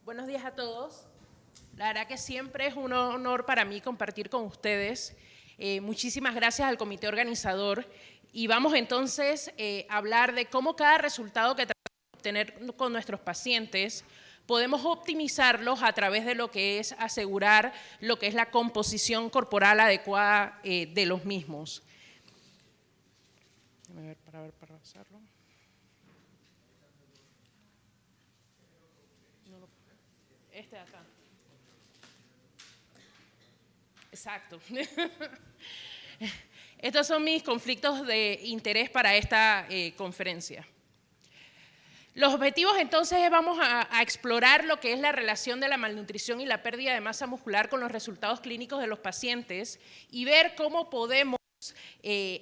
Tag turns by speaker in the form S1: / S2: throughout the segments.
S1: Buenos días a todos. La verdad que siempre es un honor para mí compartir con ustedes. Muchísimas gracias al comité organizador. Y vamos entonces a hablar de cómo cada resultado que tratamos de obtener con nuestros pacientes podemos optimizarlos a través de lo que es asegurar lo que es la composición corporal adecuada de los mismos. Déjame ver para hacerlo. Este de acá. Exacto. Estos son mis conflictos de interés para esta conferencia. Los objetivos entonces vamos a explorar lo que es la relación de la malnutrición y la pérdida de masa muscular con los resultados clínicos de los pacientes y ver cómo podemos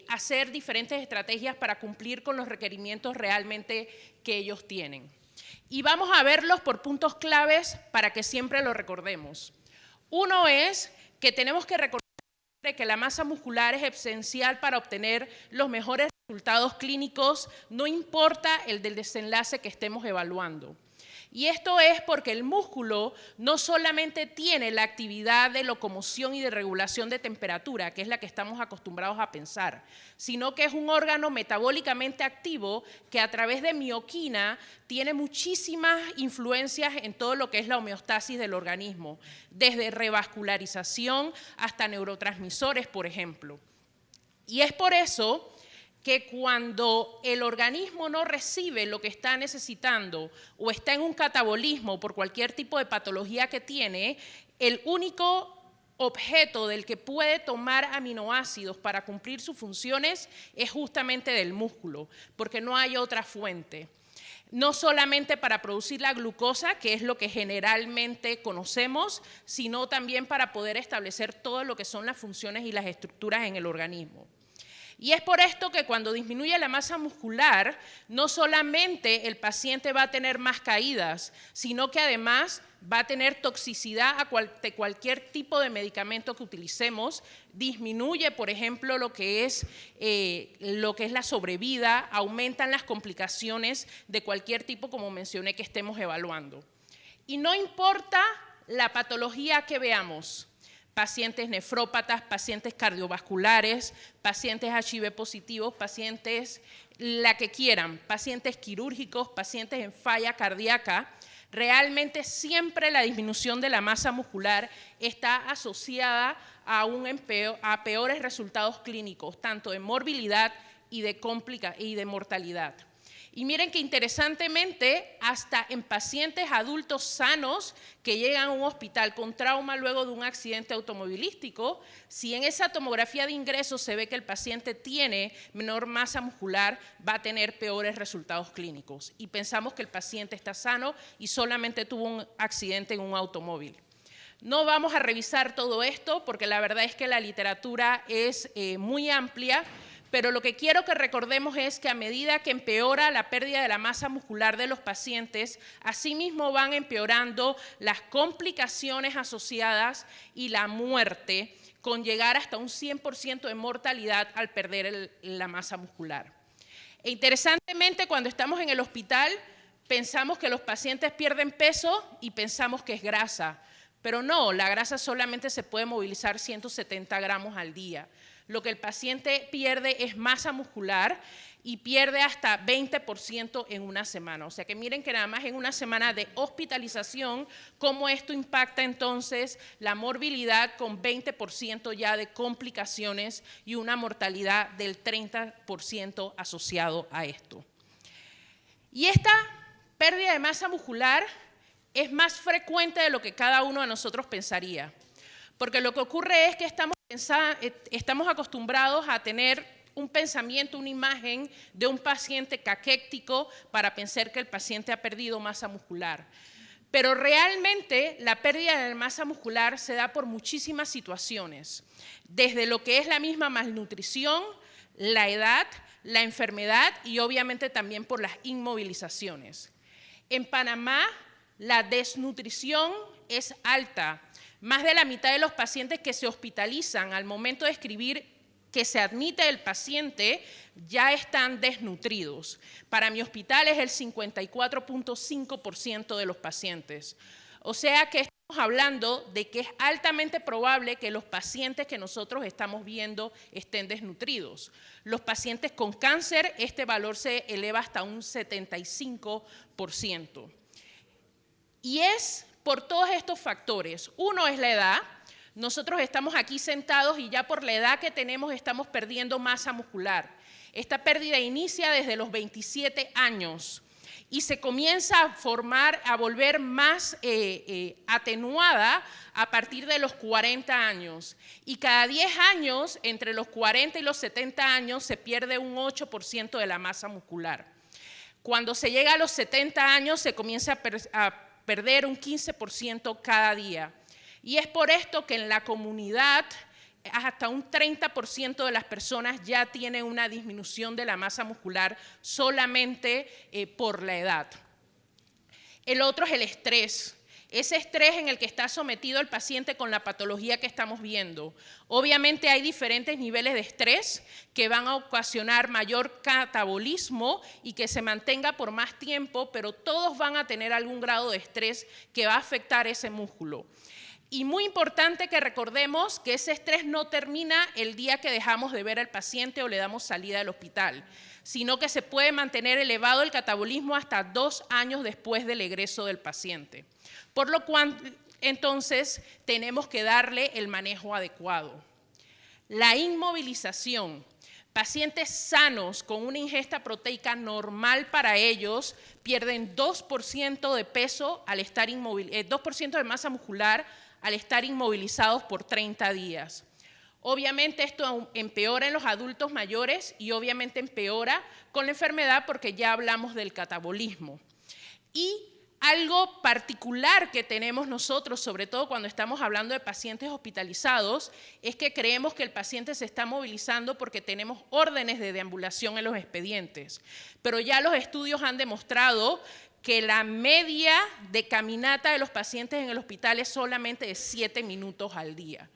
S1: hacer diferentes estrategias para cumplir con los requerimientos realmente que ellos tienen. Y vamos a verlos por puntos claves para que siempre lo recordemos. Uno es que tenemos que recordar que la masa muscular es esencial para obtener los mejores resultados clínicos, no importa el del desenlace que estemos evaluando. Y esto es porque el músculo no solamente tiene la actividad de locomoción y de regulación de temperatura, que es la que estamos acostumbrados a pensar, sino que es un órgano metabólicamente activo que a través de mioquina tiene muchísimas influencias en todo lo que es la homeostasis del organismo, desde revascularización hasta neurotransmisores, por ejemplo. Y es por eso que cuando el organismo no recibe lo que está necesitando o está en un catabolismo por cualquier tipo de patología que tiene, el único objeto del que puede tomar aminoácidos para cumplir sus funciones es justamente del músculo, porque no hay otra fuente. No solamente para producir la glucosa, que es lo que generalmente conocemos, sino también para poder establecer todo lo que son las funciones y las estructuras en el organismo. Y es por esto que cuando disminuye la masa muscular, no solamente el paciente va a tener más caídas, sino que además va a tener toxicidad de cualquier tipo de medicamento que utilicemos, disminuye, por ejemplo, lo que es la sobrevida, aumentan las complicaciones de cualquier tipo, como mencioné, que estemos evaluando. Y no importa la patología que veamos, pacientes nefrópatas, pacientes cardiovasculares, pacientes HIV positivos, pacientes la que quieran, pacientes quirúrgicos, pacientes en falla cardíaca, realmente siempre la disminución de la masa muscular está asociada a peores resultados clínicos, tanto de morbilidad y de mortalidad. Y miren que interesantemente, hasta en pacientes adultos sanos que llegan a un hospital con trauma luego de un accidente automovilístico, si en esa tomografía de ingreso se ve que el paciente tiene menor masa muscular, va a tener peores resultados clínicos. Y pensamos que el paciente está sano y solamente tuvo un accidente en un automóvil. No vamos a revisar todo esto porque la verdad es que la literatura es muy amplia, pero lo que quiero que recordemos es que a medida que empeora la pérdida de la masa muscular de los pacientes, asimismo van empeorando las complicaciones asociadas y la muerte, con llegar hasta un 100% de mortalidad al perder la masa muscular. E interesantemente, cuando estamos en el hospital, pensamos que los pacientes pierden peso y pensamos que es grasa, pero no, la grasa solamente se puede movilizar 170 gramos al día. Lo que el paciente pierde es masa muscular y pierde hasta 20% en una semana. O sea que miren que nada más en una semana de hospitalización, cómo esto impacta entonces la morbilidad con 20% ya de complicaciones y una mortalidad del 30% asociado a esto. Y esta pérdida de masa muscular es más frecuente de lo que cada uno de nosotros pensaría. Porque lo que ocurre es que estamos acostumbrados a tener un pensamiento, una imagen de un paciente caquéctico para pensar que el paciente ha perdido masa muscular. Pero realmente la pérdida de masa muscular se da por muchísimas situaciones, desde lo que es la misma malnutrición, la edad, la enfermedad y obviamente también por las inmovilizaciones. En Panamá, la desnutrición es alta. Más de la mitad de los pacientes que se hospitalizan al momento de escribir que se admite el paciente ya están desnutridos. Para mi hospital es el 54.5% de los pacientes. O sea que estamos hablando de que es altamente probable que los pacientes que nosotros estamos viendo estén desnutridos. Los pacientes con cáncer, este valor se eleva hasta un 75%. Y es por todos estos factores. Uno es la edad. Nosotros estamos aquí sentados y ya por la edad que tenemos estamos perdiendo masa muscular. Esta pérdida inicia desde los 27 años. Y se comienza a formar, a volver más atenuada a partir de los 40 años. Y cada 10 años, entre los 40 y los 70 años, se pierde un 8% de la masa muscular. Cuando se llega a los 70 años, se comienza a perder un 15% cada día. Y es por esto que en la comunidad hasta un 30% de las personas ya tienen una disminución de la masa muscular solamente por la edad. El otro es el estrés. Ese estrés en el que está sometido el paciente con la patología que estamos viendo. Obviamente hay diferentes niveles de estrés que van a ocasionar mayor catabolismo y que se mantenga por más tiempo, pero todos van a tener algún grado de estrés que va a afectar ese músculo. Y muy importante que recordemos que ese estrés no termina el día que dejamos de ver al paciente o le damos salida del hospital, sino que se puede mantener elevado el catabolismo hasta 2 años después del egreso del paciente. Por lo cual, entonces, tenemos que darle el manejo adecuado. La inmovilización. Pacientes sanos con una ingesta proteica normal para ellos pierden 2% de peso al estar 2% de masa muscular al estar inmovilizados por 30 días. Obviamente esto empeora en los adultos mayores y obviamente empeora con la enfermedad porque ya hablamos del catabolismo. Y algo particular que tenemos nosotros, sobre todo cuando estamos hablando de pacientes hospitalizados, es que creemos que el paciente se está movilizando porque tenemos órdenes de deambulación en los expedientes. Pero ya los estudios han demostrado que la media de caminata de los pacientes en el hospital es solamente de 7 minutos al día.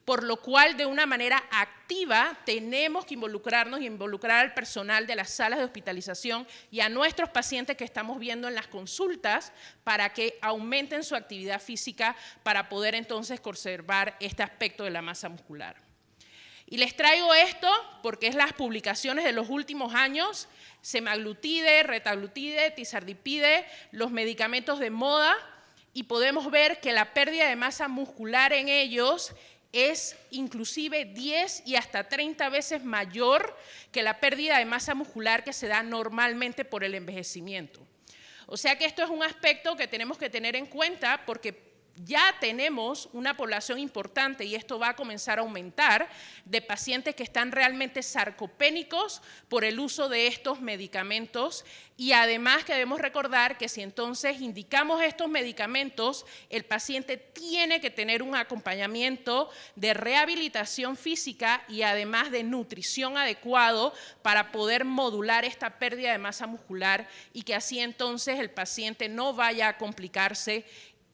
S1: Por lo cual, de una manera activa, tenemos que involucrarnos y involucrar al personal de las salas de hospitalización y a nuestros pacientes que estamos viendo en las consultas para que aumenten su actividad física para poder entonces conservar este aspecto de la masa muscular. Y les traigo esto porque es las publicaciones de los últimos años, semaglutide, retaglutide, tizardipide, los medicamentos de moda, y podemos ver que la pérdida de masa muscular en ellos es inclusive 10 y hasta 30 veces mayor que la pérdida de masa muscular que se da normalmente por el envejecimiento. O sea que esto es un aspecto que tenemos que tener en cuenta porque ya tenemos una población importante y esto va a comenzar a aumentar de pacientes que están realmente sarcopénicos por el uso de estos medicamentos y además que debemos recordar que si entonces indicamos estos medicamentos, el paciente tiene que tener un acompañamiento de rehabilitación física y además de nutrición adecuado para poder modular esta pérdida de masa muscular y que así entonces el paciente no vaya a complicarse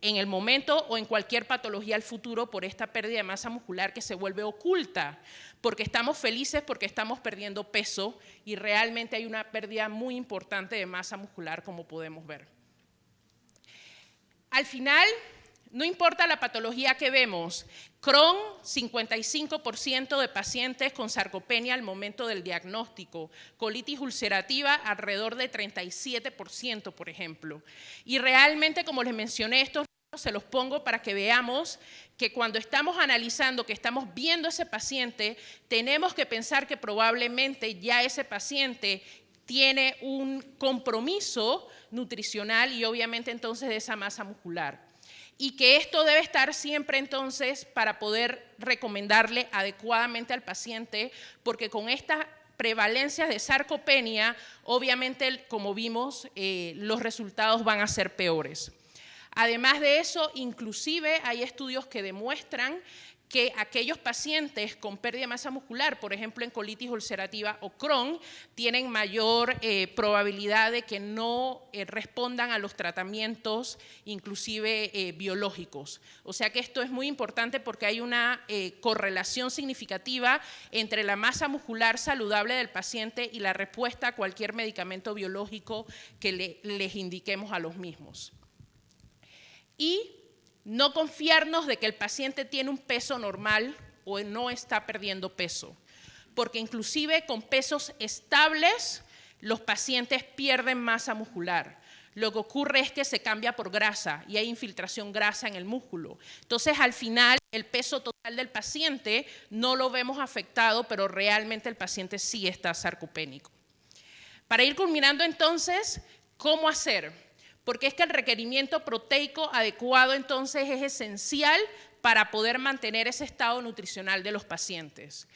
S1: en el momento o en cualquier patología al futuro por esta pérdida de masa muscular que se vuelve oculta, porque estamos felices porque estamos perdiendo peso y realmente hay una pérdida muy importante de masa muscular como podemos ver. Al final, no importa la patología que vemos, Crohn, 55% de pacientes con sarcopenia al momento del diagnóstico, colitis ulcerativa alrededor de 37%, por ejemplo. Y realmente, como les mencioné, estos se los pongo para que veamos que cuando estamos analizando, que estamos viendo a ese paciente, tenemos que pensar que probablemente ya ese paciente tiene un compromiso nutricional y obviamente entonces de esa masa muscular. Y que esto debe estar siempre entonces para poder recomendarle adecuadamente al paciente, porque con estas prevalencias de sarcopenia, obviamente, como vimos, los resultados van a ser peores. Además de eso, inclusive hay estudios que demuestran que aquellos pacientes con pérdida de masa muscular, por ejemplo en colitis ulcerativa o Crohn, tienen mayor probabilidad de que no respondan a los tratamientos, inclusive biológicos. O sea que esto es muy importante porque hay una correlación significativa entre la masa muscular saludable del paciente y la respuesta a cualquier medicamento biológico que les indiquemos a los mismos. Y No confiarnos de que el paciente tiene un peso normal o no está perdiendo peso, porque inclusive con pesos estables los pacientes pierden masa muscular. Lo que ocurre es que se cambia por grasa y hay infiltración grasa en el músculo. Entonces, al final, el peso total del paciente no lo vemos afectado, pero realmente el paciente sí está sarcopénico. Para ir culminando entonces, ¿cómo hacer? Porque es que el requerimiento proteico adecuado entonces es esencial para poder mantener ese estado nutricional de los pacientes.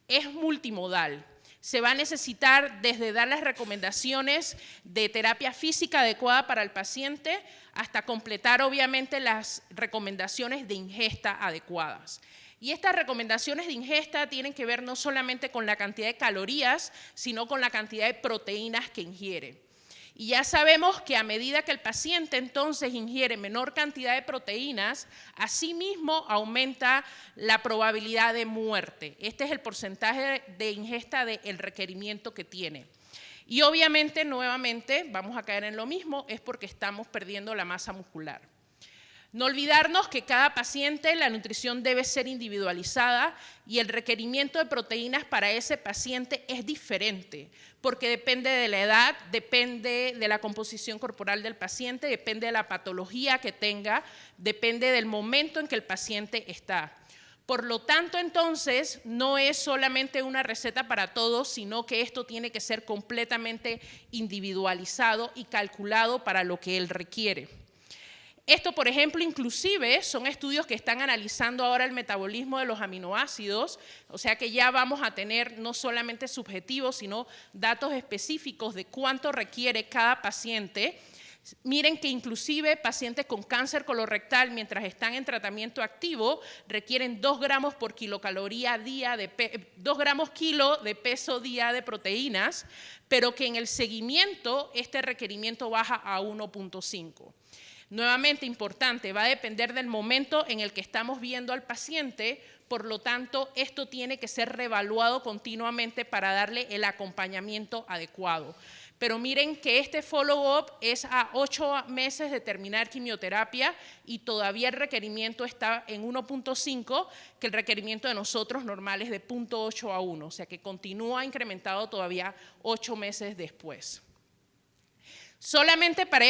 S1: Es multimodal. Se va a necesitar desde dar las recomendaciones de terapia física adecuada para el paciente hasta completar obviamente las recomendaciones de ingesta adecuadas. Y estas recomendaciones de ingesta tienen que ver no solamente con la cantidad de calorías, sino con la cantidad de proteínas que ingiere. Y ya sabemos que a medida que el paciente entonces ingiere menor cantidad de proteínas, asimismo aumenta la probabilidad de muerte. Este es el porcentaje de ingesta del requerimiento que tiene. Y obviamente, nuevamente, vamos a caer en lo mismo, es porque estamos perdiendo la masa muscular. No olvidarnos que cada paciente, la nutrición debe ser individualizada y el requerimiento de proteínas para ese paciente es diferente, porque depende de la edad, depende de la composición corporal del paciente, depende de la patología que tenga, depende del momento en que el paciente está. Por lo tanto, entonces, no es solamente una receta para todos, sino que esto tiene que ser completamente individualizado y calculado para lo que él requiere. Esto, por ejemplo, inclusive son estudios que están analizando ahora el metabolismo de los aminoácidos, o sea que ya vamos a tener no solamente subjetivos, sino datos específicos de cuánto requiere cada paciente. Miren que inclusive pacientes con cáncer colorectal, mientras están en tratamiento activo, requieren 2 gramos por kilocaloría día, 2 gramos kilo de peso día de proteínas, pero que en el seguimiento este requerimiento baja a 1.5. Nuevamente importante, va a depender del momento en el que estamos viendo al paciente, por lo tanto, esto tiene que ser reevaluado continuamente para darle el acompañamiento adecuado. Pero miren que este follow-up es a 8 meses de terminar quimioterapia y todavía el requerimiento está en 1.5, que el requerimiento de nosotros normal es de 0.8 a 1, o sea que continúa incrementado todavía 8 meses después. Solamente para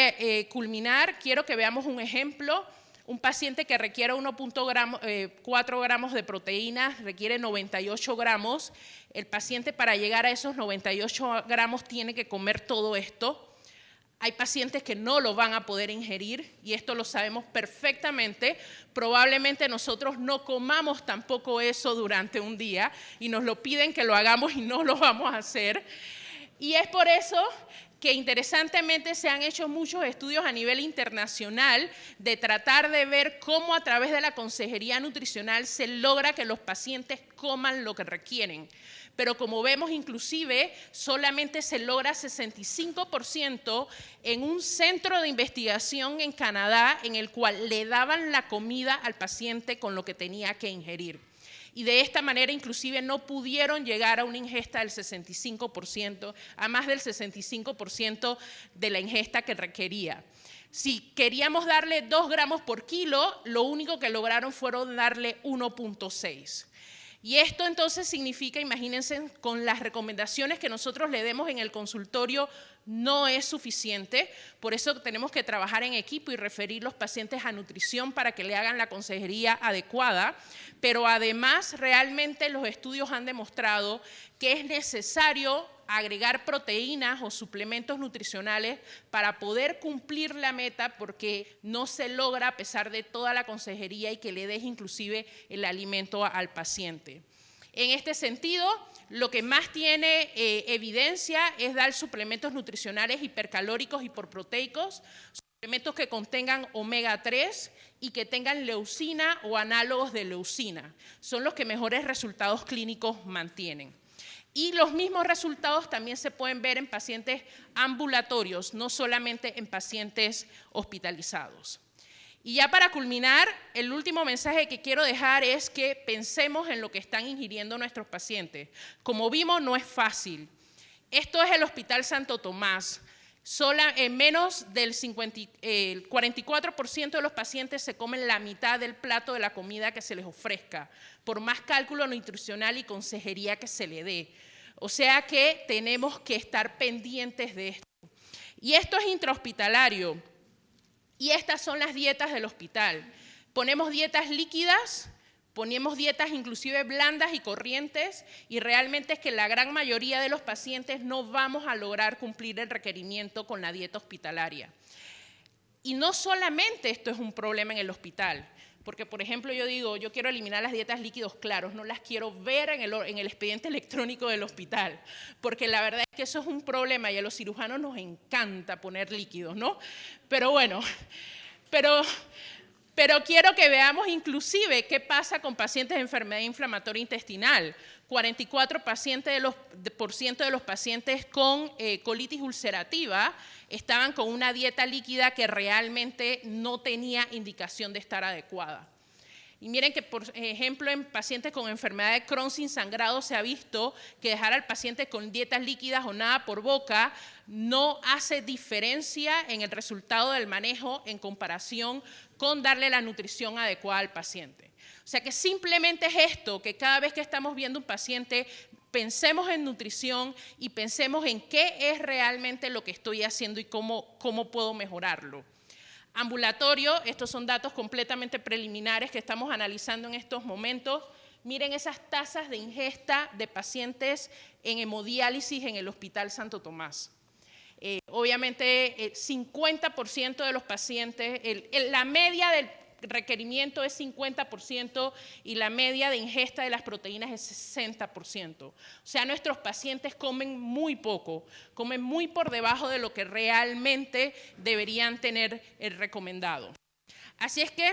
S1: culminar, quiero que veamos un ejemplo. Un paciente que requiere 1.4 gramos de proteínas requiere 98 gramos. El paciente para llegar a esos 98 gramos tiene que comer todo esto. Hay pacientes que no lo van a poder ingerir y esto lo sabemos perfectamente. Probablemente nosotros no comamos tampoco eso durante un día y nos lo piden que lo hagamos y no lo vamos a hacer. Y es por eso que interesantemente se han hecho muchos estudios a nivel internacional de tratar de ver cómo a través de la consejería nutricional se logra que los pacientes coman lo que requieren. Pero como vemos inclusive solamente se logra 65% en un centro de investigación en Canadá en el cual le daban la comida al paciente con lo que tenía que ingerir. Y de esta manera inclusive no pudieron llegar a una ingesta del 65%, a más del 65% de la ingesta que requería. Si queríamos darle 2 gramos por kilo, lo único que lograron fueron darle 1.6. Y esto entonces significa, imagínense, con las recomendaciones que nosotros le demos en el consultorio no es suficiente, por eso tenemos que trabajar en equipo y referir los pacientes a nutrición para que le hagan la consejería adecuada, pero además realmente los estudios han demostrado que es necesario agregar proteínas o suplementos nutricionales para poder cumplir la meta porque no se logra a pesar de toda la consejería y que le deje inclusive el alimento al paciente. En este sentido, lo que más tiene evidencia es dar suplementos nutricionales hipercalóricos, hiperproteicos, suplementos que contengan omega 3 y que tengan leucina o análogos de leucina. Son los que mejores resultados clínicos mantienen. Y los mismos resultados también se pueden ver en pacientes ambulatorios, no solamente en pacientes hospitalizados. Y ya para culminar, el último mensaje que quiero dejar es que pensemos en lo que están ingiriendo nuestros pacientes. Como vimos, no es fácil. Esto es el Hospital Santo Tomás, Menos del 44% de los pacientes se comen la mitad del plato de la comida que se les ofrezca, por más cálculo nutricional y consejería que se le dé. O sea que tenemos que estar pendientes de esto. Y esto es intrahospitalario. Y estas son las dietas del hospital. Ponemos dietas líquidas, ponemos dietas inclusive blandas y corrientes, y realmente es que la gran mayoría de los pacientes no vamos a lograr cumplir el requerimiento con la dieta hospitalaria. Y no solamente esto es un problema en el hospital, porque por ejemplo yo digo, yo quiero eliminar las dietas líquidos claros, no las quiero ver en el expediente electrónico del hospital, porque la verdad es que eso es un problema y a los cirujanos nos encanta poner líquidos, ¿no? Pero bueno, pero quiero que veamos inclusive qué pasa con pacientes de enfermedad inflamatoria intestinal. 44% de los pacientes con colitis ulcerativa estaban con una dieta líquida que realmente no tenía indicación de estar adecuada. Y miren que, por ejemplo, en pacientes con enfermedad de Crohn sin sangrado se ha visto que dejar al paciente con dietas líquidas o nada por boca no hace diferencia en el resultado del manejo en comparación con darle la nutrición adecuada al paciente. O sea que simplemente es esto, que cada vez que estamos viendo un paciente, pensemos en nutrición y pensemos en qué es realmente lo que estoy haciendo y cómo puedo mejorarlo. Ambulatorio, estos son datos completamente preliminares que estamos analizando en estos momentos. Miren esas tasas de ingesta de pacientes en hemodiálisis en el Hospital Santo Tomás. Obviamente, 50% de los pacientes, la media del requerimiento es 50% y la media de ingesta de las proteínas es 60%. O sea, nuestros pacientes comen muy poco, comen muy por debajo de lo que realmente deberían tener el recomendado. Así es que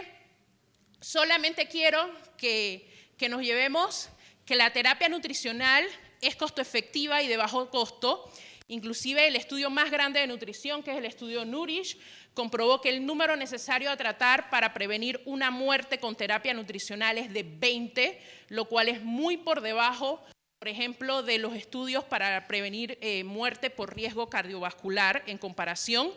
S1: solamente quiero que nos llevemos que la terapia nutricional es costo efectiva y de bajo costo. Inclusive el estudio más grande de nutrición, que es el estudio Nourish, comprobó que el número necesario a tratar para prevenir una muerte con terapia nutricional es de 20, lo cual es muy por debajo, por ejemplo, de los estudios para prevenir muerte por riesgo cardiovascular en comparación.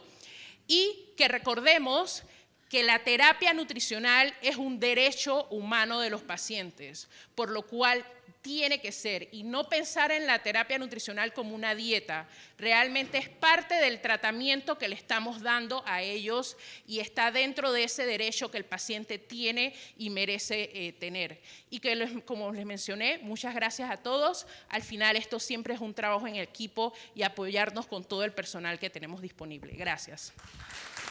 S1: Y que recordemos que la terapia nutricional es un derecho humano de los pacientes, por lo cual tiene que ser, y no pensar en la terapia nutricional como una dieta, realmente es parte del tratamiento que le estamos dando a ellos y está dentro de ese derecho que el paciente tiene y merece tener. Y que, como les mencioné, muchas gracias a todos. Al final esto siempre es un trabajo en equipo y apoyarnos con todo el personal que tenemos disponible. Gracias.